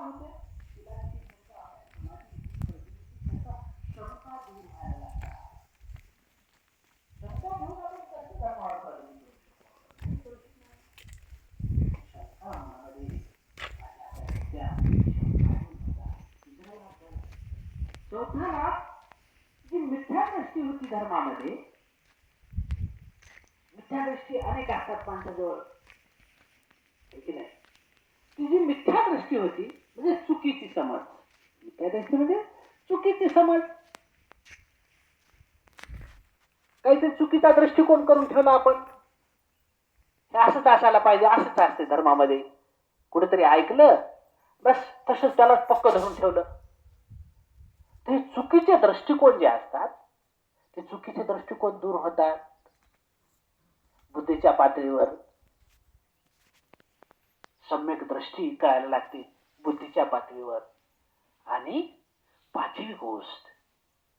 होते शंका दूर व्हायला लागतात. शंका घेऊन आपण कशी धर्मावर चालू चौथा लाभ, जी मिथ्या दृष्टी होती धर्मामध्ये, मिथ्या दृष्टी अनेक असतात माणसाजवळ, की नाही, ती जी मिथ्या दृष्टी होती म्हणजे चुकीची समज, मिथ्या दृष्टी म्हणजे चुकीची समज, काहीतरी चुकीचा दृष्टिकोन करून ठेवला आपण, हे असंच असायला पाहिजे, असंच असते धर्मामध्ये, कुठेतरी ऐकलं बस तसंच त्याला पक्क धरून ठेवलं. ते चुकीचे दृष्टिकोन जे असतात ते चुकीचे दृष्टिकोन दूर होतात बुद्धीच्या पातळीवर. सम्यक दृष्टी कळायला लागते बुद्धीच्या पातळीवर. आणि पाचवी गोष्ट,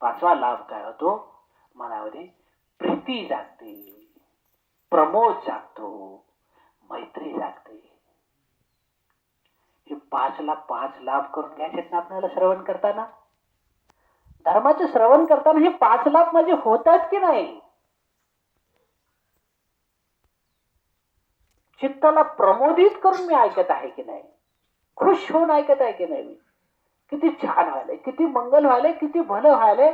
पाचवा लाभ काय होतो, मनामध्ये प्रीती जागते, प्रमोद जागतो, मैत्री जागते. हे 5 लाभ करून घ्यायचे ना आपल्याला श्रवण करताना. धर्माचे श्रवण करताना हे 5 लाभ म्हणजे होतात की नाही. चित्ताला प्रमोदित करून मी ऐकत आहे की नाही, खुश होऊन ऐकत आहे की नाही, मी किती छान व्हायलंय, किती मंगल व्हायलंय, किती भलं व्हायलंय,